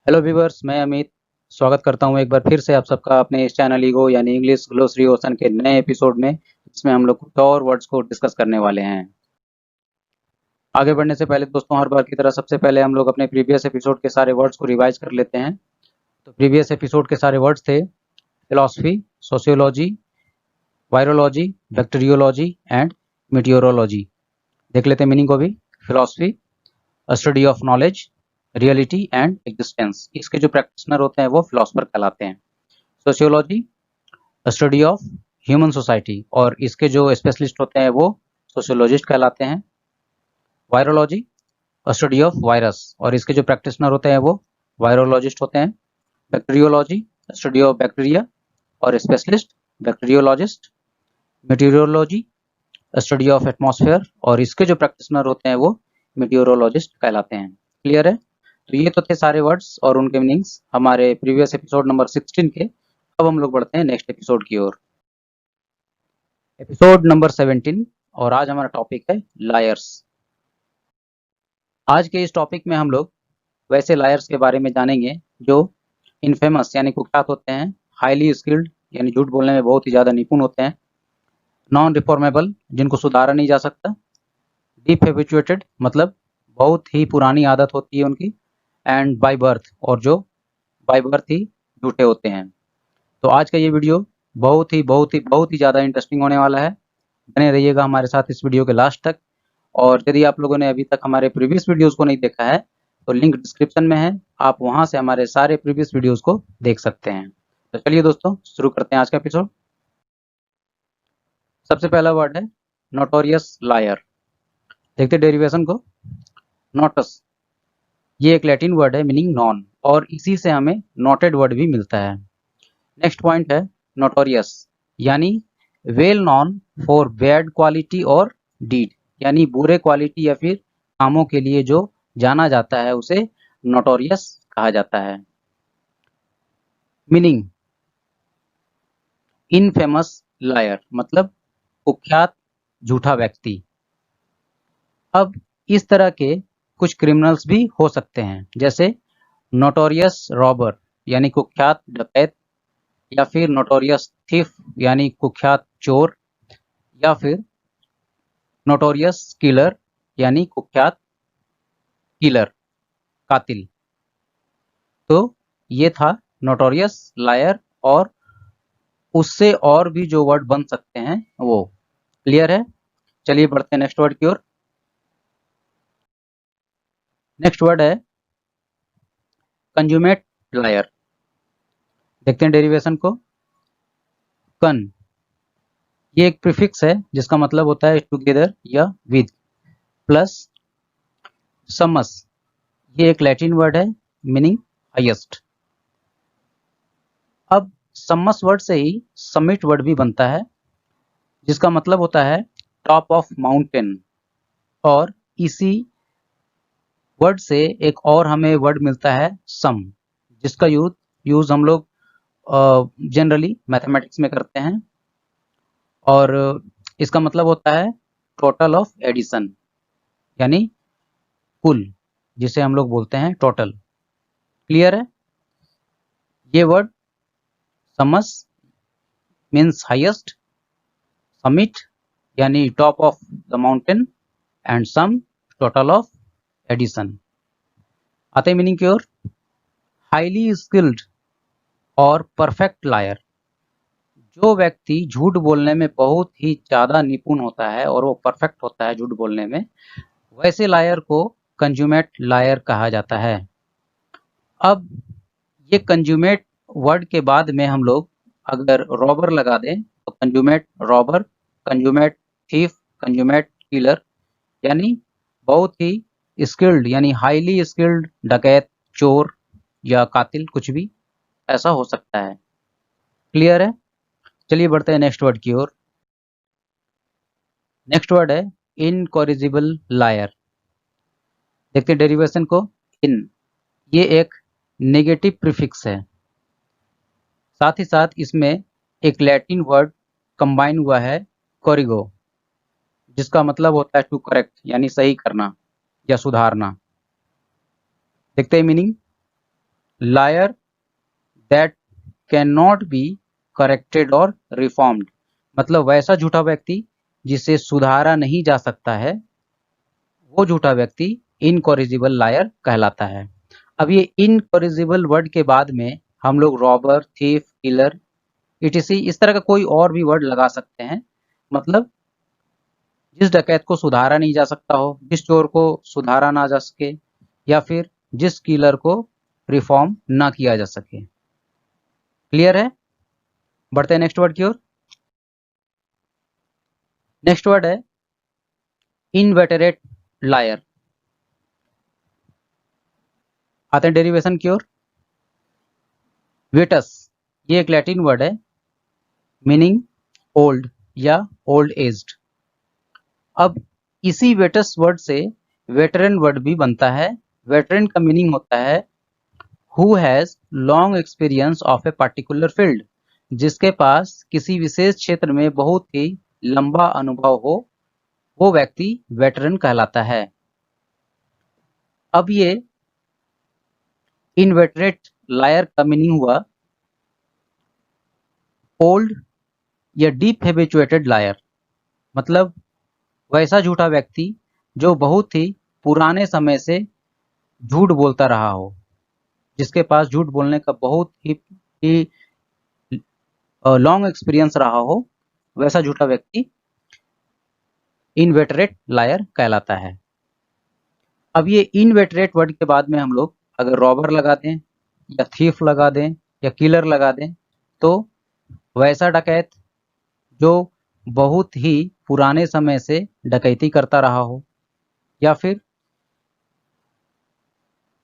Hello viewers, मैं अमित स्वागत करता हूं एक बार फिर से आप सबका अपने इस चैनल ईगो यानी इंग्लिश ग्लोसरी ओशन के नए एपिसोड में, जिसमें हम लोग कुछ और वर्ड्स को डिस्कस करने वाले हैं। आगे बढ़ने से पहले दोस्तों, हर बार की तरह सबसे पहले हम लोग अपने प्रीवियस एपिसोड के सारे वर्ड्स को रिवाइज कर लेते हैं। तो प्रीवियस एपिसोड के सारे वर्ड्स थे philosophy, sociology, virology, bacteriology and meteorology. देख लेते हैं मीनिंग को भी। Philosophy, study of knowledge, reality and existence. इसके जो प्रैक्टिशनर होते हैं वो फिलोसफर कहलाते हैं। Sociology, study of human society, और इसके जो स्पेशलिस्ट होते हैं वो सोशियोलॉजिस्ट कहलाते हैं। वायरोलॉजी, स्टडी ऑफ वायरस, और इसके जो प्रैक्टिशनर होते हैं वो वायरोलॉजिस्ट होते हैं। बैक्टीरियोलॉजी, स्टडी ऑफ बैक्टीरिया और specialist bacteriologist. Meteorology, study of atmosphere, और इसके जो प्रैक्टिशनर होते हैं वो मेटीरियोलॉजिस्ट कहलाते हैं। क्लियर है? तो ये तो थे सारे वर्ड्स और उनके मीनिंग्स हमारे प्रीवियस एपिसोड नंबर 16 के। अब हम लोग बढ़ते हैं नेक्स्ट एपिसोड की ओर, एपिसोड नंबर 17, और आज हमारा टॉपिक है लायर्स। आज के इस टॉपिक में हम लोग वैसे लायर्स के बारे में जानेंगे जो इनफेमस यानी कुख्यात होते हैं, हाईली स्किल्ड यानी झूठ बोलने में बहुत ही ज़्यादा निपुण होते हैं, नॉन रिफॉर्मेबल जिनको सुधारा नहीं जा सकता, डीप हैबिचुएटेड मतलब बहुत ही पुरानी आदत होती है उनकी, एंड बाय बर्थ, और जो बाय बर्थ ही झूठे होते हैं। तो आज का ये वीडियो बहुत ही ज़्यादा इंटरेस्टिंग होने वाला है। बने रहिएगा हमारे साथ इस वीडियो के लास्ट तक। और यदि आप लोगों ने अभी तक हमारे प्रीवियस वीडियोस को नहीं देखा है तो लिंक डिस्क्रिप्शन में है, आप वहां से हमारे सारे प्रीवियस वीडियोस को देख सकते हैं। तो चलिए दोस्तों, शुरू करते हैं आज का एपिसोड। सबसे पहला वर्ड है नोटोरियस लायर। देखते डेरिवेशन को। नोटस, ये एक लैटिन वर्ड है मीनिंग नॉन, और इसी से हमें नोटेड वर्ड भी मिलता है। नेक्स्ट पॉइंट है नोटोरियस, यानी well non for bad quality और डीड, यानी बुरे क्वालिटी या फिर कामों के लिए जो जाना जाता है उसे नोटोरियस कहा जाता है। मीनिंग, इनफेमस लायर मतलब कुख्यात झूठा व्यक्ति। अब इस तरह के कुछ क्रिमिनल्स भी हो सकते हैं, जैसे नोटोरियस रॉबर यानी कुख्यात डकैत, या फिर नोटोरियस थीफ यानी कुख्यात चोर, या फिर नोटोरियस किलर यानी कुख्यात किलर, कातिल। तो ये था नोटोरियस लायर, और उससे और भी जो वर्ड बन सकते हैं वो। क्लियर है? चलिए बढ़ते हैं नेक्स्ट वर्ड की ओर। नेक्स्ट वर्ड है कंज्यूमेट लायर। देखते हैं डेरिवेशन को। कन, ये एक प्रीफिक्स है जिसका मतलब होता है टुगेदर या विद, प्लस समस, ये एक लैटिन वर्ड है मीनिंग हाईएस्ट। अब समस वर्ड से ही समिट वर्ड भी बनता है, जिसका मतलब होता है टॉप ऑफ माउंटेन, और इसी वर्ड से एक और हमें वर्ड मिलता है सम, जिसका यूज हम लोग जनरली मैथमेटिक्स में करते हैं, और इसका मतलब होता है टोटल ऑफ एडिशन, यानी कुल, जिसे हम लोग बोलते हैं टोटल। क्लियर है? ये वर्ड समस मीन्स हाईएस्ट, समिट यानी top of the mountain, and sum total of addition. आते मीनिंग की ओर। हाईली स्किल्ड और परफेक्ट लायर, जो व्यक्ति झूठ बोलने में बहुत ही ज़्यादा निपुण होता है और वो परफेक्ट होता है झूठ बोलने में, वैसे लायर को कंज्यूमेट लायर कहा जाता है। अब ये कंज्यूमेट वर्ड के बाद में हम लोग अगर रॉबर लगा दें तो consummate robber, consummate thief, consummate killer, यानी बहुत ही स्किल्ड यानी हाईली स्किल्ड डकैत, चोर या कातिल, कुछ भी ऐसा हो सकता है। क्लियर है? चलिए बढ़ते हैं नेक्स्ट वर्ड की ओर। नेक्स्ट वर्ड है इनकॉरिजिबल लायर। देखते हैं डेरिवेशन को। इन, ये एक नेगेटिव प्रीफिक्स है, साथ ही साथ इसमें एक लैटिन वर्ड कंबाइन हुआ है कोरिगो, जिसका मतलब होता है टू करेक्ट यानी सही करना या सुधारना। देखते हैं meaning. Liar that can not be corrected और रिफॉर्म्ड, मतलब वैसा झूठा व्यक्ति जिसे सुधारा नहीं जा सकता है, वो झूठा व्यक्ति इनकॉरिजिबल लायर कहलाता है। अब ये इनकॉरिजिबल वर्ड के बाद में हम लोग रॉबर, थीफ, किलर, इटीसी इस तरह का कोई और भी वर्ड लगा सकते हैं। मतलब जिस डकैत को सुधारा नहीं जा सकता हो, जिस चोर को सुधारा ना जा सके, या फिर जिस किलर को रिफॉर्म ना किया जा सके। क्लियर है? बढ़ते हैं नेक्स्ट वर्ड की ओर। नेक्स्ट वर्ड है इनवेटरेट लायर। आते हैं डेरिवेशन की ओर। वेटस ये एक लैटिन वर्ड है मीनिंग ओल्ड या ओल्ड एज्ड। अब इसी वेटस वर्ड से वेटरन वर्ड भी बनता है। वेटरन का मीनिंग होता है who has long experience of a particular field, जिसके पास किसी विशेष क्षेत्र में बहुत ही लंबा अनुभव हो, वो व्यक्ति वेटरन कहलाता है। अब ये इनवेटरेट लायर का मीनिंग हुआ ओल्ड या डीप हैबिचुएटेड लायर, मतलब वैसा झूठा व्यक्ति जो बहुत ही पुराने समय से झूठ बोलता रहा हो, जिसके पास झूठ बोलने का बहुत ही लॉन्ग एक्सपीरियंस रहा हो, वैसा झूठा व्यक्ति इनवेटरेट लायर कहलाता है। अब ये इनवेटरेट वर्ड के बाद में हम लोग अगर रॉबर लगा दें या थीफ लगा दें या किलर लगा दें, तो वैसा डकैत जो बहुत ही पुराने समय से डकैती करता रहा हो, या फिर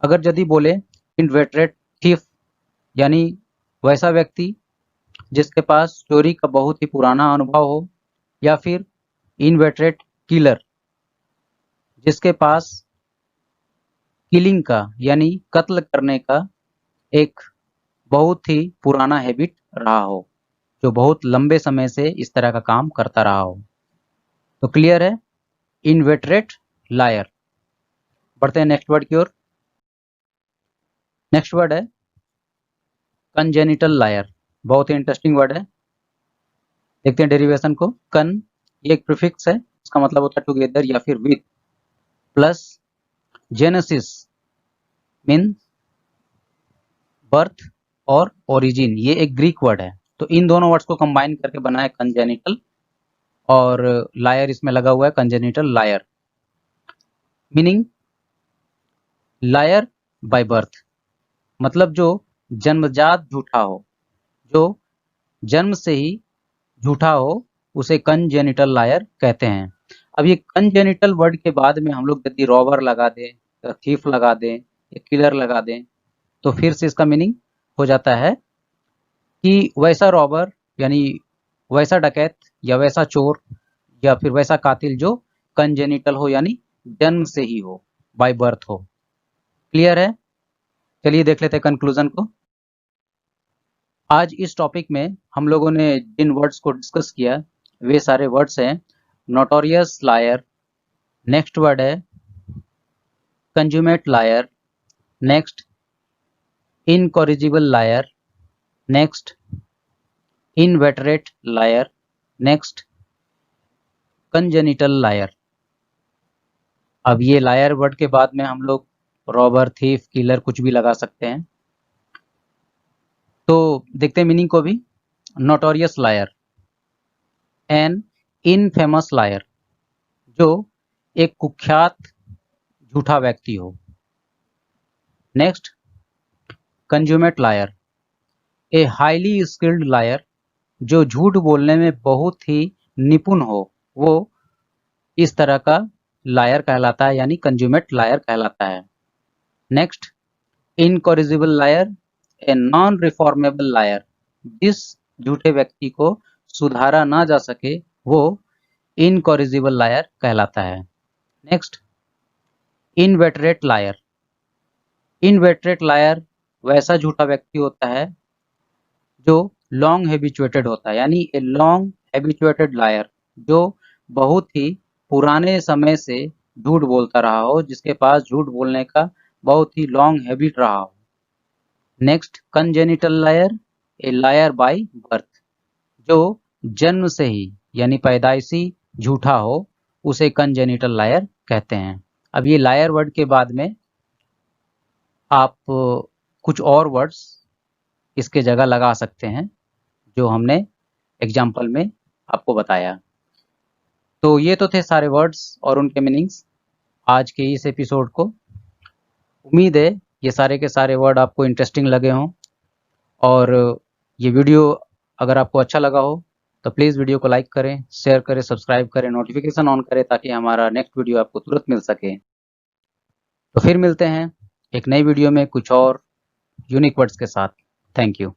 अगर यदि बोले इनवेटरेट थीफ यानी वैसा व्यक्ति जिसके पास चोरी का बहुत ही पुराना अनुभव हो, या फिर इनवेटरेट किलर जिसके पास किलिंग का यानी कत्ल करने का एक बहुत ही पुराना हैबिट रहा हो, जो बहुत लंबे समय से इस तरह का काम करता रहा हो। तो क्लियर है इनवेटरेट लायर। बढ़ते हैं नेक्स्ट वर्ड की ओर। नेक्स्ट वर्ड है कंजेनिटल लायर। बहुत ही इंटरेस्टिंग वर्ड है। देखते हैं डेरिवेशन को। कन ये एक प्रीफिक्स है, इसका मतलब होता है टुगेदर या फिर with, plus genesis mean birth और ओरिजिन, ये एक ग्रीक वर्ड है। तो इन दोनों वर्ड्स को कंबाइन करके बना है कंजेनिटल, और लायर इसमें लगा हुआ है congenital liar, meaning liar by birth, मतलब जो जन्मजात झूठा हो, जो जन्म से ही झूठा हो, उसे कंजेनिटल लायर कहते हैं। अब ये कंजेनिटल वर्ड के बाद में हम लोग यदि रॉबर लगा दें या थीफ लगा दें या किलर लगा दें, तो फिर से इसका मीनिंग हो जाता है कि वैसा रॉबर यानी वैसा डकैत या वैसा चोर या फिर वैसा कातिल जो कंजेनिटल हो यानी जन्म से ही हो, बाय बर्थ हो। क्लियर है? चलिए देख लेते हैं कंक्लूजन को। आज इस टॉपिक में हम लोगों ने जिन वर्ड्स को डिस्कस किया वे सारे वर्ड्स हैं नोटोरियस लायर, नेक्स्ट वर्ड है consummate liar, next incorrigible liar, next inveterate liar, next congenital liar. अब ये लायर वर्ड के बाद में हम लोग रॉबर, थीफ, किलर कुछ भी लगा सकते हैं। तो देखते हैं मीनिंग को भी। Notorious liar, an infamous liar, जो एक कुख्यात झूठा व्यक्ति हो। Next consummate liar, a highly skilled liar, जो झूठ बोलने में बहुत ही निपुण हो, वो इस तरह का लायर कहलाता है यानी कंज्यूमेट लायर कहलाता है। Next incorrigible liar, a non reformable liar, जिस झूठे व्यक्ति को सुधारा ना जा सके वो इनकॉरिजिबल लायर कहलाता है। Next inveterate liar, inveterate liar वैसा झूठा व्यक्ति होता है जो लॉन्ग हैबिचुएटेड होता है यानी ए लॉन्ग हैबिचुएटेड लायर, जो बहुत ही पुराने समय से झूठ बोलता रहा हो, जिसके पास झूठ बोलने का बहुत ही लॉन्ग हैबिट रहा हो। Next congenital liar, a liar by birth, जो जन्म से ही यानी पैदाइशी झूठा हो उसे कंजेनिटल लायर कहते हैं। अब ये लायर वर्ड के बाद में आप कुछ और वर्ड्स इसके जगह लगा सकते हैं जो हमने एग्जाम्पल में आपको बताया। तो ये तो थे सारे वर्ड्स और उनके मीनिंग्स आज के इस एपिसोड को। उम्मीद है ये सारे के सारे वर्ड आपको इंटरेस्टिंग लगे हों, और ये वीडियो अगर आपको अच्छा लगा हो तो प्लीज़ वीडियो को लाइक करें, शेयर करें, सब्सक्राइब करें, नोटिफिकेशन ऑन करें ताकि हमारा नेक्स्ट वीडियो आपको तुरंत मिल सके। तो फिर मिलते हैं एक नई वीडियो में कुछ और यूनिक वर्ड्स के साथ। Thank you.